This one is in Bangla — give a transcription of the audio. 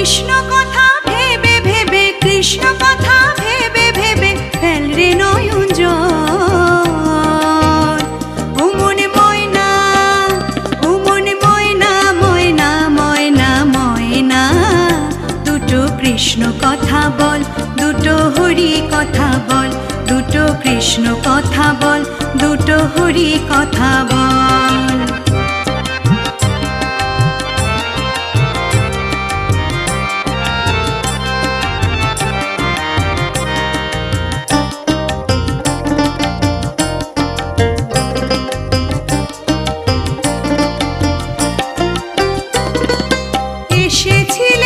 কৃষ্ণ কথা ভেবে ভেবে, কৃষ্ণ কথা ভেবে ভেবে ফেল রে নয়ন জল। ও মনে ময়না, ও মনে ময়না, ময়না ময়না ময়না, দুটো কৃষ্ণ কথা বল, দুটো হরি কথা বল, দুটো কৃষ্ণ কথা বল, দুটো হরি কথা বল। এসেছিল